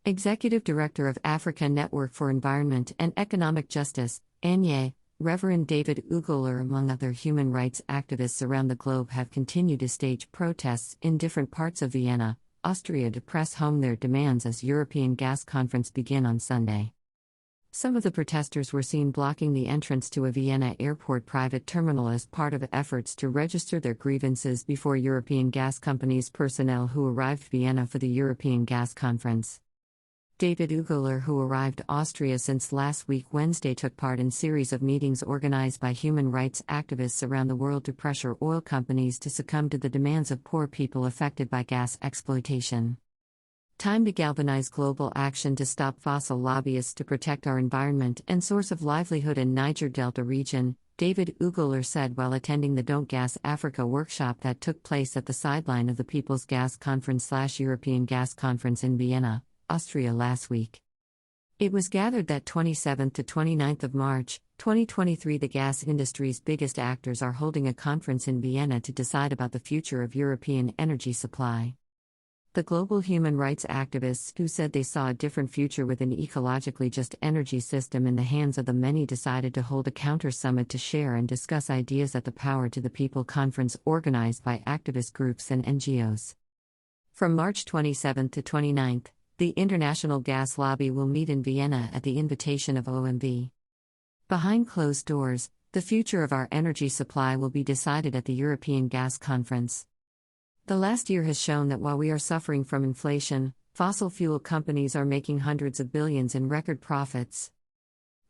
Executive Director of Africa Network for Environment and Economic Justice, ANYE, Reverend David Ugler, among other human rights activists around the globe, have continued to stage protests in different parts of Vienna, Austria, to press home their demands as European Gas Conference begin on Sunday. Some of the protesters were seen blocking the entrance to a Vienna airport private terminal as part of efforts to register their grievances before European gas companies' personnel who arrived Vienna for the European Gas Conference. David Ugler, who arrived Austria since last week Wednesday, took part in series of meetings organized by human rights activists around the world to pressure oil companies to succumb to the demands of poor people affected by gas exploitation. Time to galvanize global action to stop fossil lobbyists to protect our environment and source of livelihood in Niger Delta region, David Ugler said while attending the Don't Gas Africa workshop that took place at the sideline of the People's Gas Conference/European Gas Conference in Vienna, Austria last week. It was gathered that 27th to 29th of March, 2023 the gas industry's biggest actors are holding a conference in Vienna to decide about the future of European energy supply. The global human rights activists, who said they saw a different future with an ecologically just energy system in the hands of the many, decided to hold a counter-summit to share and discuss ideas at the Power to the People conference organized by activist groups and NGOs. From March 27 to 29, the International Gas Lobby will meet in Vienna at the invitation of OMV. Behind closed doors, the future of our energy supply will be decided at the European Gas Conference. The last year has shown that while we are suffering from inflation, fossil fuel companies are making hundreds of billions in record profits.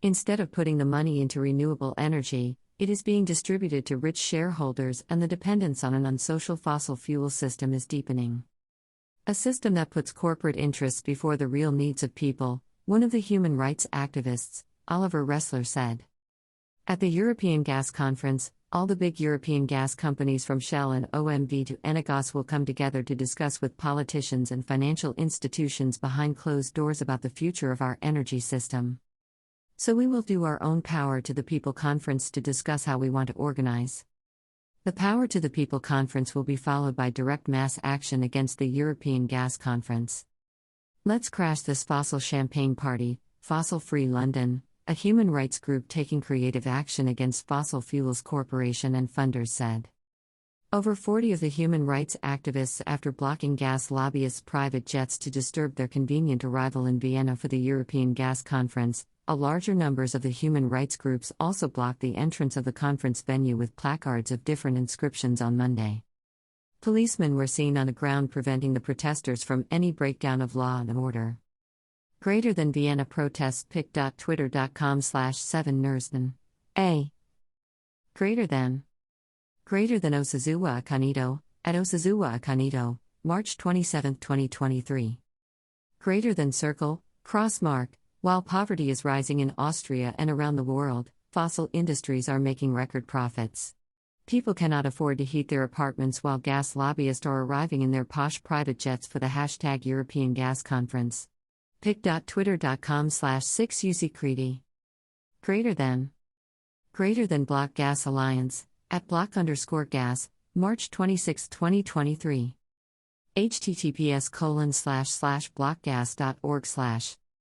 Instead of putting the money into renewable energy, it is being distributed to rich shareholders, and the dependence on an unsocial fossil fuel system is deepening. A system that puts corporate interests before the real needs of people, one of the human rights activists, Oliver Ressler, said. At the European Gas Conference, all the big European gas companies from Shell and OMV to Enagás will come together to discuss with politicians and financial institutions behind closed doors about the future of our energy system. So we will do our own Power to the People conference to discuss how we want to organize. The Power to the People conference will be followed by direct mass action against the European Gas Conference. Let's crash this fossil champagne party, Fossil Free London, a human rights group taking creative action against Fossil Fuels Corporation and funders, said. Over 40 of the human rights activists after blocking gas lobbyists' private jets to disturb their convenient arrival in Vienna for the European Gas Conference. A larger numbers of the human rights groups also blocked the entrance of the conference venue with placards of different inscriptions on Monday. Policemen were seen on the ground preventing the protesters from any breakdown of law and order. Greater than Vienna protests pic.twitter.com/7nersden. A. Greater than OsazuwaAkonedo, at OsazuwaAkonedo, March 27, 2023. Greater than circle, cross mark. While poverty is rising in Austria and around the world, fossil industries are making record profits. People cannot afford to heat their apartments while gas lobbyists are arriving in their posh private jets for the #European Gas Conference. pic.twitter.com/6ucreedy. Greater than Block Gas Alliance, at block_gas, March 26, 2023. https://blockgas.org/